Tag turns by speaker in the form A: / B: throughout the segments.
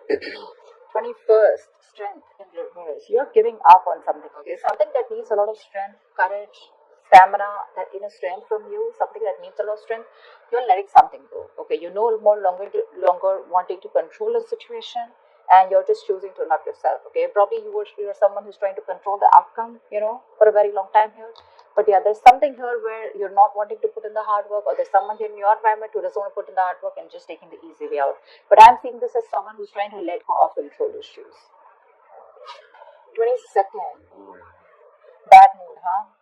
A: 21st, strength in reverse. You're giving up on something, okay? Something that needs a lot of strength, courage, stamina, that inner strength from you, something that needs a lot of strength. You're letting something go, okay? You're no more longer wanting to control a situation, and you're just choosing to love yourself, okay? Probably you're someone who's trying to control the outcome, for a very long time here. But yeah, there's something here where you're not wanting to put in the hard work, or there's someone here in your environment who doesn't want to put in the hard work and just taking the easy way out. But I'm seeing this as someone who's trying to let go of control issues. 22nd, bad mood, huh?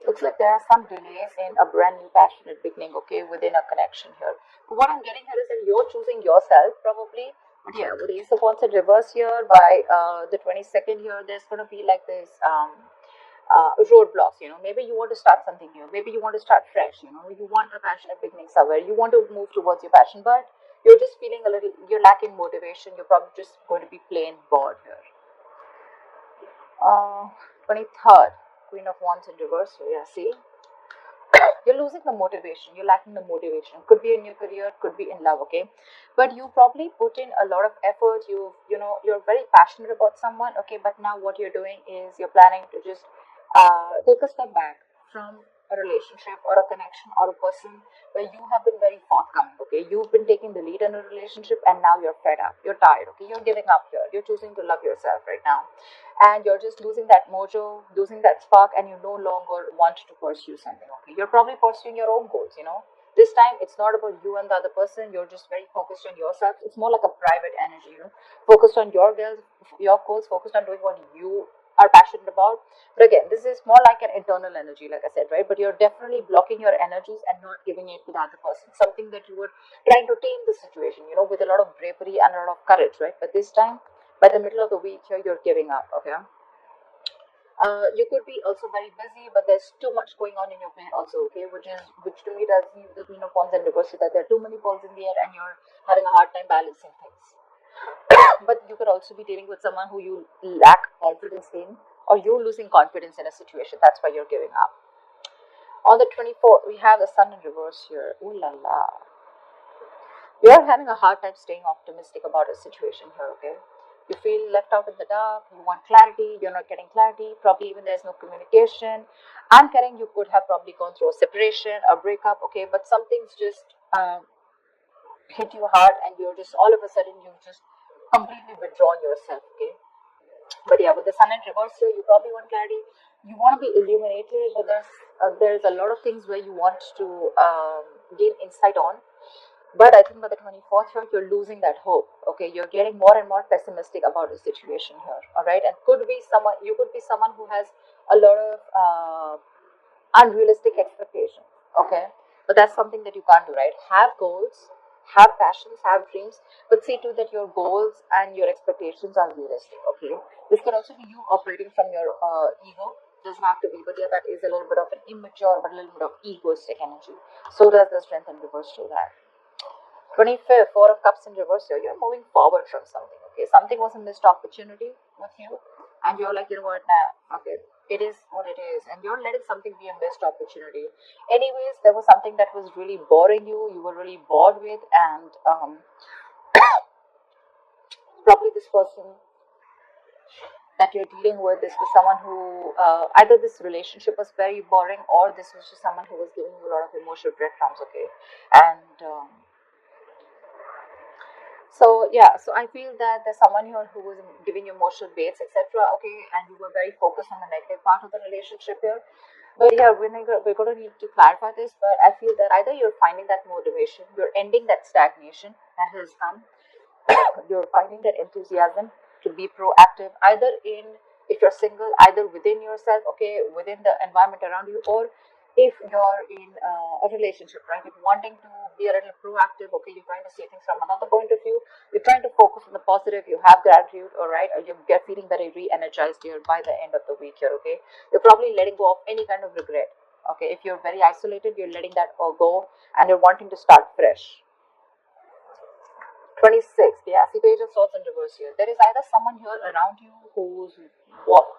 A: Looks like there are some delays in a brand new passionate beginning, okay, within a connection here. But what I'm getting here is that you're choosing yourself, probably. But yeah, with the Ace of Wands in reverse here, by the 22nd here, there's going to be like this roadblocks. Maybe you want to start something new, maybe you want to start fresh, you want a passionate beginning somewhere, you want to move towards your passion, but you're just feeling a little, you're lacking motivation, you're probably just going to be plain bored here. 23rd, Queen of Wands in reverse. So yeah, see, you're losing the motivation, you're lacking the motivation. Could be in your career, could be in love, okay? But you probably put in a lot of effort. You're very passionate about someone, okay? But now what you're doing is you're planning to just take a step back from a relationship or a connection or a person where you have been very forthcoming, okay? You've been taking the lead in a relationship, and now you're fed up, you're tired, okay? You're giving up here, you're choosing to love yourself right now, and you're just losing that mojo, losing that spark, and you no longer want to pursue something, okay? You're probably pursuing your own goals, this time it's not about you and the other person, you're just very focused on yourself. It's more like a private energy, focused on your goals, focused on doing what you are passionate about. But again, this is more like an internal energy, like I said, right? But you're definitely blocking your energies and not giving it to the other person, something that you were trying to tame the situation, with a lot of bravery and a lot of courage, right? But this time, by the middle of the week here, you're giving up, okay? You could be also very busy, but there's too much going on in your brain also, okay? Which to me does mean the Queen of Wands and reverse, that there are too many balls in the air and you're having a hard time balancing things. But you could also be dealing with someone who you lack confidence in, or you're losing confidence in a situation. That's why you're giving up. On the 24th, we have the Sun in reverse here. Ooh la la. You're having a hard time staying optimistic about a situation here, okay? You feel left out in the dark, you want clarity, you're not getting clarity, probably even there's no communication. I'm getting you could have probably gone through a separation, a breakup, okay, but something's just hit you hard, and you're just all of a sudden you just completely withdrawn yourself, okay? But yeah, with the Sun in reverse here, you probably want clarity. You want to be illuminated, but there's a lot of things where you want to gain insight on. But I think by the 24th here, you're losing that hope. Okay, you're getting more and more pessimistic about the situation here. All right, and you could be someone who has a lot of unrealistic expectations. Okay, but that's something that you can't do, right? Have goals, have passions, have dreams, but see to that your goals and your expectations are realistic. Okay, this could also be you operating from your ego. Doesn't have to be, but yeah, that is a little bit of an immature, but a little bit of egoistic energy. So does the strength and reverse to that. 25th, Four of Cups in reverse here. You're moving forward from something. Okay, something was a missed opportunity with you, and you're like, you know what, now, okay, it is what it is, and you're letting something be a missed opportunity. Anyways, there was something that was really boring you. You were really bored with, and probably this person that you're dealing with, this was someone who either this relationship was very boring, or this was just someone who was giving you a lot of emotional breadcrumbs. Okay, and so yeah, so I feel that there's someone here who was giving you emotional baits, etc. Okay, and you were very focused on the negative part of the relationship here. But yeah, we're going to need to clarify this. But I feel that either you're finding that motivation, you're ending that stagnation that has come, you're finding that enthusiasm to be proactive, either in, if you're single, either within yourself, okay, within the environment around you, or if you're in a relationship, right? If you're wanting to be a little proactive, okay, you're trying to see things from another point of view, you're trying to focus on the positive, you have gratitude, all right, or you get feeling very re-energized here by the end of the week here, okay? You're probably letting go of any kind of regret. Okay, if you're very isolated, you're letting that all go, and you're wanting to start fresh. 26, yeah, see, Page of Swords in reverse here. There is either someone here around you who's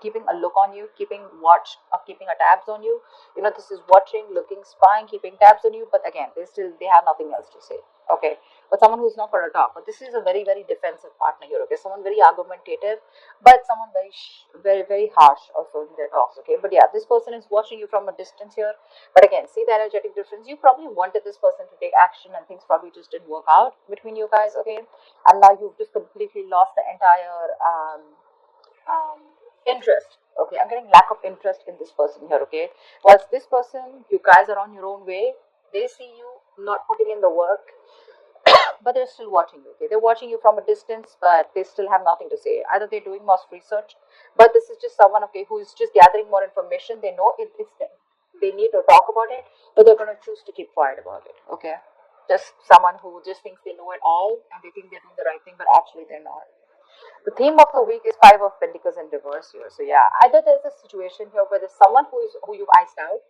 A: keeping a look on you, keeping a tabs on you. This is watching, looking, spying, keeping tabs on you. But again, they have nothing else to say. Okay, but someone who's not going to talk. But this is a very very defensive partner here. Okay, someone very argumentative, but someone very very harsh also in their talks. Okay, but yeah, this person is watching you from a distance here. But again, see the energetic difference. You probably wanted this person to take action, and things probably just didn't work out between you guys. Okay, and now you've just completely lost the entire um, interest. Okay, I'm getting lack of interest in this person here. Okay, whilst this person, you guys are on your own way. They see you not putting in the work, but they're still watching you. Okay, they're watching you from a distance, but they still have nothing to say. Either they're doing more research, but this is just someone, okay, who is just gathering more information. They know it's them. They need to talk about it, but they're going to choose to keep quiet about it. Okay, just someone who just thinks they know it all and they think they're doing the right thing, but actually they're not. The theme of the week is Five of Pentacles in reverse here. So yeah, either there's a situation here where there's someone who you've iced out,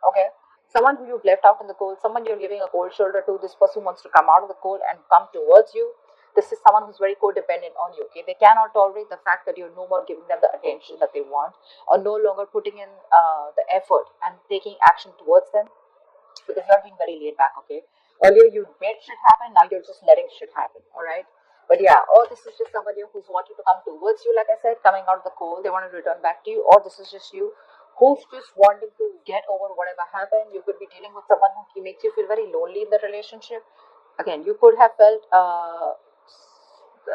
A: okay, someone who you've left out in the cold, someone you're giving a cold shoulder to. This person wants to come out of the cold and come towards you. This is someone who's very codependent on you. Okay, they cannot tolerate the fact that you're no more giving them the attention that they want, or no longer putting in the effort and taking action towards them, because you're being very laid back. Okay, earlier you made shit happen, now you're just letting shit happen. All right. But yeah, or this is just somebody who's wanting to come towards you, like I said, coming out of the cold, they want to return back to you, or this is just you who's just wanting to get over whatever happened. You could be dealing with someone who makes you feel very lonely in the relationship. Again, you could have felt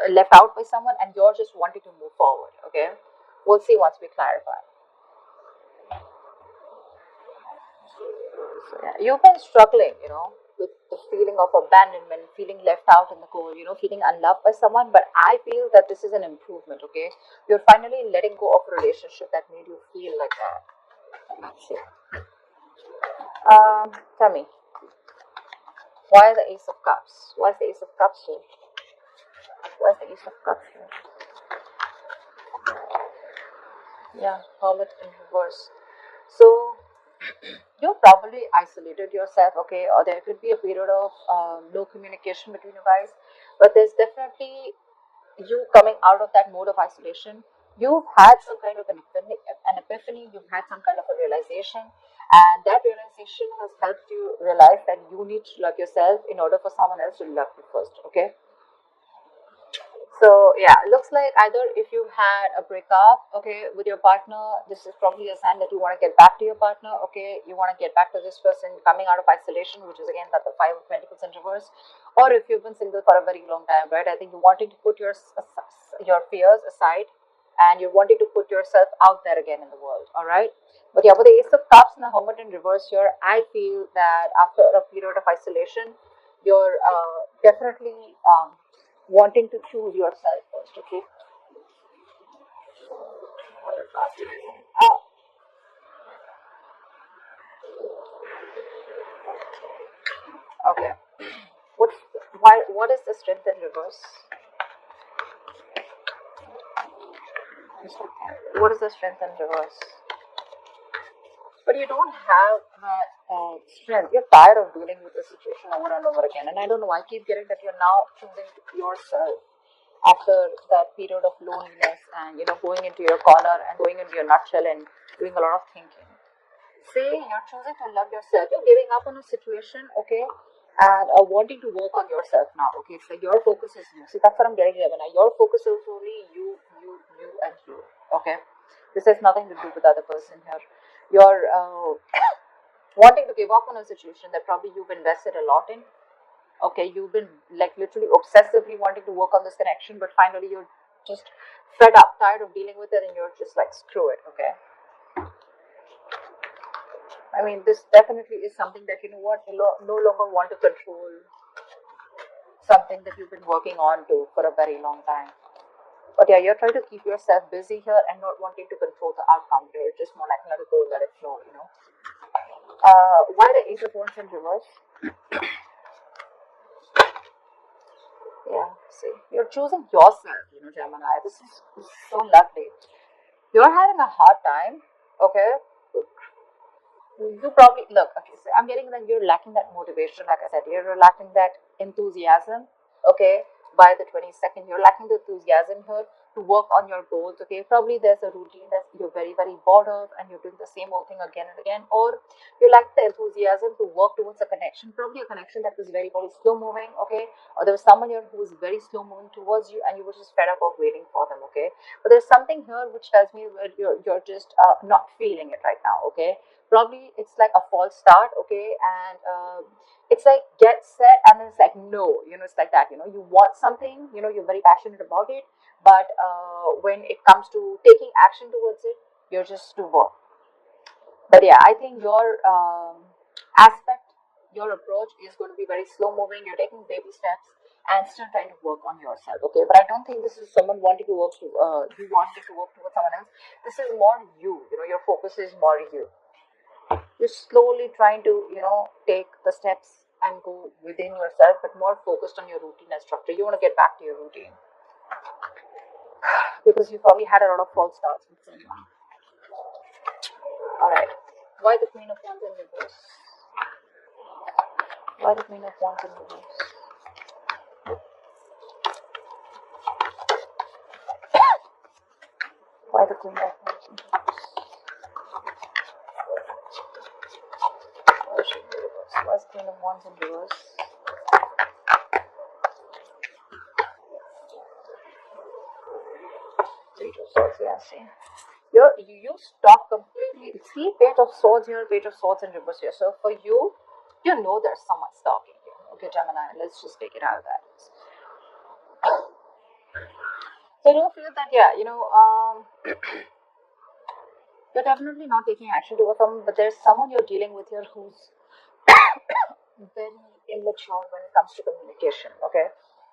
A: left out by someone and you're just wanting to move forward. Okay, we'll see once we clarify. So yeah, you've been struggling, with the feeling of abandonment, feeling left out in the cold, feeling unloved by someone. But I feel that this is an improvement. Okay, you're finally letting go of a relationship that made you feel like that. Let's see. Tell me, why the Ace of Cups? Why is the Ace of Cups here? Why is the Ace of Cups here? Yeah, Hermit in reverse. So you probably isolated yourself, okay, or there could be a period of no communication between you guys, but there's definitely you coming out of that mode of isolation. You've had some kind of an epiphany, you've had some kind of a realization, and that realization has helped you realize that you need to love yourself in order for someone else to love you first. Okay, so yeah, looks like either if you had a breakup, okay, with your partner, this is probably a sign that you want to get back to your partner. Okay, you want to get back to this person coming out of isolation, which is again that the Five of Pentacles in reverse. Or if you've been single for a very long time, right? I think you're wanting to put your fears aside, and you're wanting to put yourself out there again in the world. All right. But yeah, with the Ace of Cups and the Hermit in reverse here, I feel that after a period of isolation, you're definitely wanting to choose yourself first. Okay. Uh, okay. What's What is the Strength in reverse? What is the Strength in reverse? But you don't have that strength. You're tired of dealing with the situation over and over again. And I don't know. I keep getting that you're now choosing yourself after that period of loneliness and going into your corner and going into your nutshell and doing a lot of thinking. Say you're choosing to love yourself. You're giving up on a situation, okay, and wanting to work on yourself now. Okay, so your focus is you. See, that's what I'm getting here. Now your focus is only you, and you. Okay, this has nothing to do with the other person here. You're wanting to give up on a situation that probably you've invested a lot in. Okay, you've been like literally obsessively wanting to work on this connection, but finally you're just fed up, tired of dealing with it, and you're just like, screw it. Okay, I mean, this definitely is something that no longer want to control something that you've been working on to for a very long time. But yeah, you're trying to keep yourself busy here and not wanting to control the outcome. You're just more like, let it go, let it flow. Why the Ace of Wands in reverse? Yeah, see, you're choosing yourself, Gemini. This is so lovely. You're having a hard time, okay? You probably look, okay, so I'm getting that you're lacking that motivation, like I said, you're lacking that enthusiasm, okay? By the 22nd, you're lacking the enthusiasm here to work on your goals. Okay, probably there's a routine that you're very bored of and you're doing the same old thing again and again, or you lack the enthusiasm to work towards a connection, probably a connection that was very slow moving. Okay, or there was someone here who was very slow moving towards you and you were just fed up of waiting for them. Okay, but there's something here which tells me where you're just not feeling it right now. Okay, probably it's like a false start. Okay, and it's like get set and then it's like no, it's like that. You want something, you're very passionate about it, but when it comes to taking action towards it, you're just too bored. But yeah, I think your aspect, your approach is going to be very slow moving. You're taking baby steps and still trying to work on yourself. Okay, but I don't think this is someone wanting to work to you wanting to work towards someone else. This is more you. Your focus is more you. You're slowly trying to take the steps and go within yourself, but more focused on your routine and structure. You want to get back to your routine because you probably had a lot of false starts with someone. All right. Why the Queen of Wands in reverse? Why the Queen of Wands in reverse? Why the Queen of Wands in reverse? Why is she in reverse? Why is Queen of Wands in reverse? Page of Swords, yeah, see. You stop completely. See, Page of Swords here, Page of Swords in reverse here. So for you, there's someone stalking you. Okay, Gemini, let's just take it out of that. So I don't feel that, yeah, you're definitely not taking action towards someone, but there's someone you're dealing with here who's very immature when it comes to communication. Okay,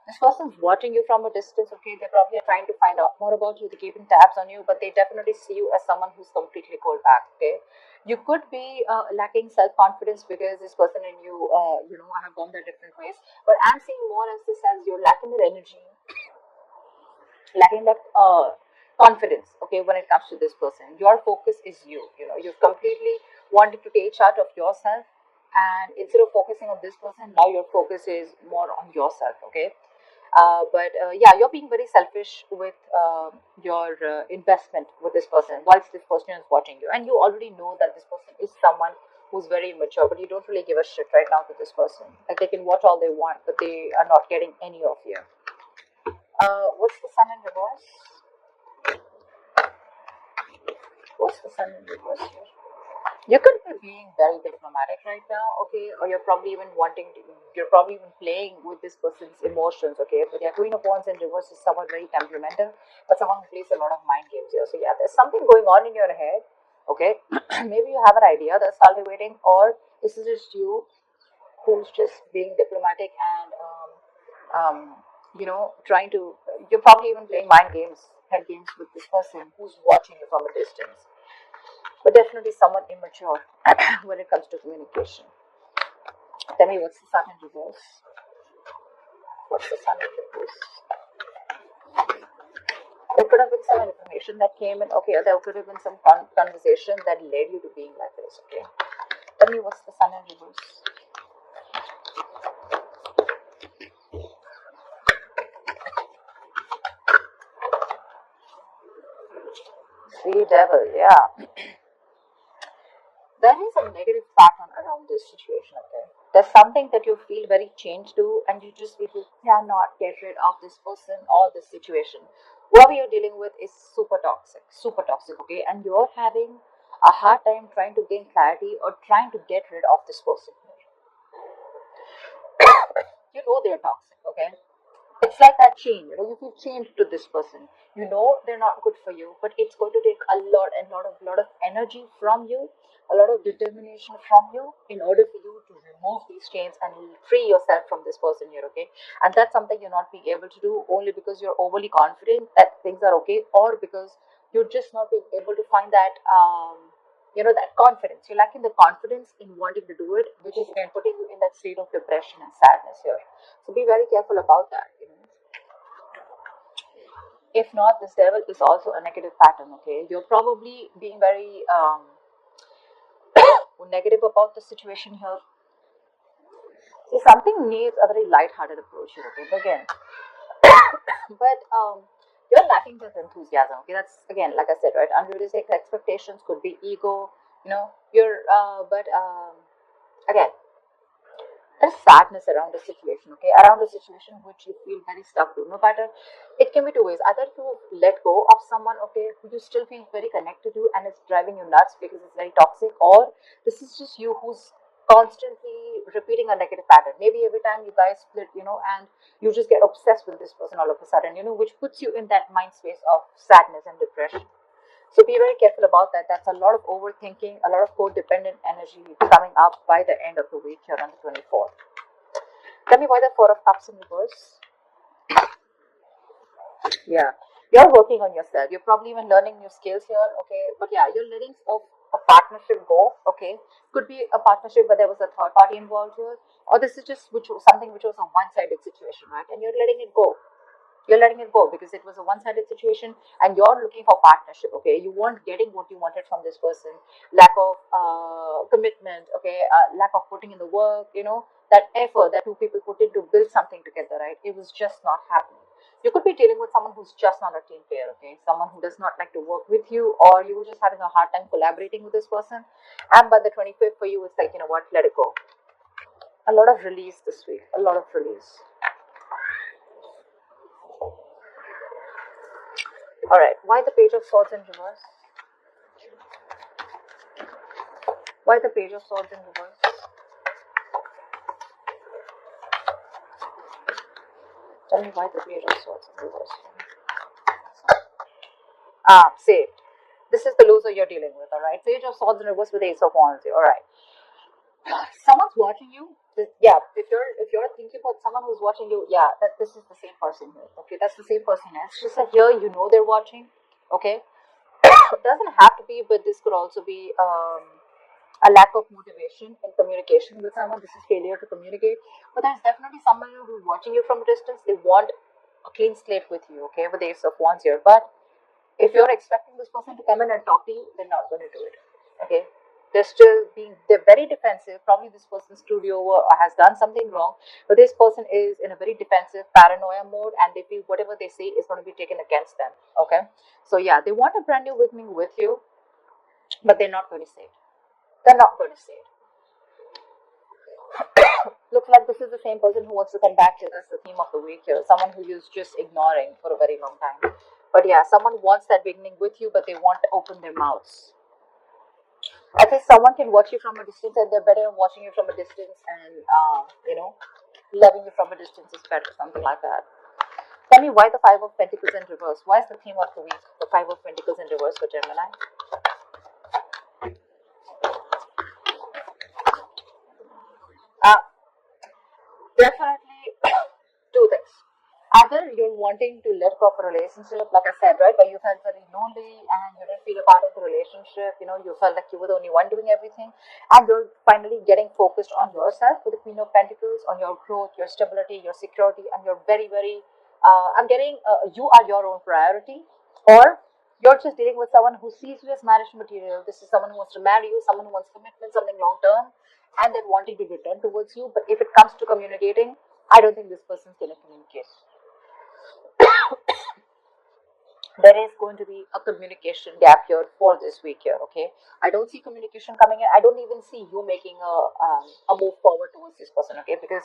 A: this person's watching you from a distance. Okay, they're probably trying to find out more about you, they're keeping tabs on you, but they definitely see you as someone who's completely cold back. Okay, you could be lacking self-confidence because this person and you have gone their different ways, but I'm seeing more as this as you're lacking the energy, lacking that confidence. Okay, when it comes to this person, your focus is you've completely wanted to take charge of yourself, and instead of focusing on this person, now your focus is more on yourself. Okay, but yeah, you're being very selfish with your investment with this person whilst this person is watching you, and you already know that this person is someone who's very immature, but you don't really give a shit right now to this person. Like, they can watch all they want, but they are not getting any of you. What's the sun in reverse? What's the sun in reverse here? You could be being very diplomatic right now, okay, or you're probably even you're probably even playing with this person's emotions, okay. But yeah, Queen of Wands in reverse is someone very temperamental, but someone who plays a lot of mind games here. So yeah, there's something going on in your head, okay. Maybe you have an idea that's cultivating, or this is just you who's just being diplomatic and trying to. You're probably even playing mind games, head games with this person who's watching you from a distance, but definitely someone immature when it comes to communication. Tell me, what's the sun in reverse? What's the sun in reverse? There could have been some information that came in. Okay, there could have been some conversation that led you to being like this. Okay, tell me, what's the sun in reverse? Three devil, yeah. There is a negative pattern around this situation. Okay, there's something that you feel very changed to, and you just feel you cannot get rid of this person or this situation. Whoever you're dealing with is super toxic. Okay, and you're having a hard time trying to gain clarity or trying to get rid of this person. They're toxic. Okay, it's like that chain. You feel chained to this person. They're not good for you, but it's going to take a lot of energy from you, a lot of determination from you in order for you to remove these chains and free yourself from this person here. Okay, and that's something you're not being able to do only because you're overly confident that things are okay, or because you're just not being able to find that that confidence. You're lacking the confidence in wanting to do it, which is again putting you in that state of depression and sadness here. So be very careful about that. If not, this devil is also a negative pattern. Okay, you're probably being very negative about the situation here. See, something needs a very light-hearted approach here. Okay, but again, but You're lacking this enthusiasm. Okay, that's again, like I said, right? Unrealistic expectations could be ego. You're, but again, there's sadness around the situation, okay? Around the situation which you feel very stuck to. No matter, it can be two ways. Either you let go of someone, okay, who you still feel very connected to and it's driving you nuts because it's very toxic, or this is just you who's constantly repeating a negative pattern. Maybe every time you guys split, and you just get obsessed with this person all of a sudden, which puts you in that mind space of sadness and depression. So be very careful about that. That's a lot of overthinking, a lot of codependent energy coming up by the end of the week here on the 24th. Tell me why the Four of Cups in reverse. Yeah, you're working on yourself. You're probably even learning new skills here. Okay, but yeah, you're letting a partnership go. Okay, could be a partnership, but there was a third party involved here, or this is just which was something which was a one-sided situation, right? And you're letting it go. You're letting it go because it was a one-sided situation and you're looking for partnership. Okay, you weren't getting what you wanted from this person. Lack of commitment. Okay, lack of putting in the work. That effort that two people put in to build something together, right? It was just not happening. You could be dealing with someone who's just not a team player. Okay, someone who does not like to work with you, or you were just having a hard time collaborating with this person. And by the 25th for you, it's like, what, let it go. A lot of release this week. A lot of release. All right. Why the Page of Swords in reverse? Why the Page of Swords in reverse? Tell me why the Page of Swords in reverse. Say, this is the loser you're dealing with, alright? Page of Swords in reverse with Ace of Wands, alright. Someone's watching you. Yeah, if you're thinking about someone who's watching you, yeah, that this is the same person here. Okay, that's the same person. It's just that here they're watching. Okay, it doesn't have to be, but this could also be a lack of motivation and communication with someone. This is failure to communicate. But there's definitely someone who's watching you from a distance. They want a clean slate with you, okay, with the Ace of Wands here. But if you're expecting this person to come in and talk to you, they're not going to do it, okay? They're very defensive. Probably this person screwed you over or has done something wrong. But this person is in a very defensive paranoia mode and they feel whatever they say is going to be taken against them, okay? So, yeah, they want a brand new beginning with you, but they're not going to say it. They're not going to say it. Looks like this is the same person who wants to come back to us, the theme of the week here. Someone who you're just ignoring for a very long time. But yeah, someone wants that beginning with you, but they want to open their mouths. I think someone can watch you from a distance, and they're better at watching you from a distance, and loving you from a distance is better, something like that. Tell me why the Five of Pentacles in reverse. Why is the theme of the week the Five of Pentacles in reverse for Gemini? Uh, Definitely two things. Either you're wanting to let go of a relationship, like I said, right, where you felt very lonely and you didn't feel a part of the relationship, you felt like you were the only one doing everything, and you're finally getting focused on yourself with the Queen of Pentacles, on your growth, your stability, your security, and you're very, very, I'm getting, you are your own priority, or you're just dealing with someone who sees you as marriage material. This is someone who wants to marry you, someone who wants commitment, something long term, and then wanting to return towards you. But if it comes to communicating, I don't think this person's going to communicate. There is going to be a communication gap here for this week here. Okay, I don't see communication coming in. I don't even see you making a move forward towards this person. Okay, because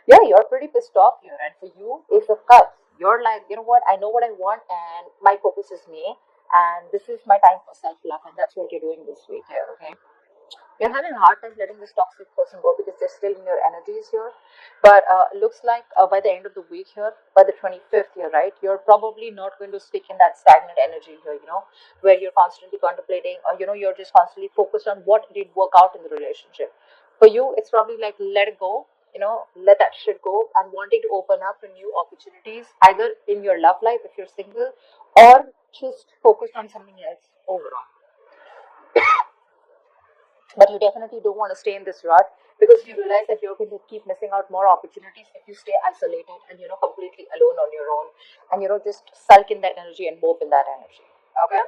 A: yeah, you're pretty pissed off here, and for you, Ace of Cups, you're like, you know what, I know what I want, and my focus is me, and this is my time for self love, and that's what you're doing this week here. Okay, you're having a hard time letting this toxic person go because they're still in your energies here. But looks like by the end of the week here, by the 25th here, right, you're probably not going to stick in that stagnant energy here, where you're constantly contemplating, or, you're just constantly focused on what did work out in the relationship. For you, it's probably like let it go, let that shit go and wanting to open up to new opportunities, either in your love life if you're single, or just focus on something else overall. But you definitely don't want to stay in this rut because you realize that you're going to keep missing out more opportunities if you stay isolated and completely alone on your own, and just sulk in that energy and mope in that energy. Okay.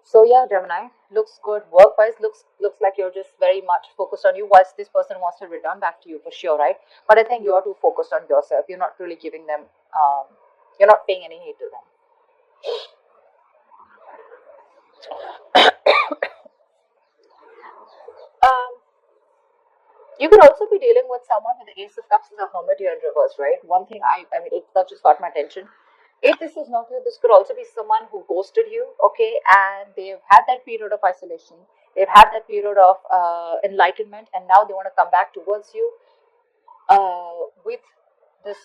A: So yeah, Gemini, looks good. Work wise, looks like you're just very much focused on you. Whilst this person wants to return back to you for sure, right? But I think you're too focused on yourself. You're not really giving them. You're not paying any heed to them. Um, you could also be dealing with someone with the Ace of Cups and the Hermit here in reverse, right? One thing I mean, that just got my attention. If this is not you, this could also be someone who ghosted you, okay, and they've had that period of isolation, they've had that period of enlightenment, and now they want to come back towards you with this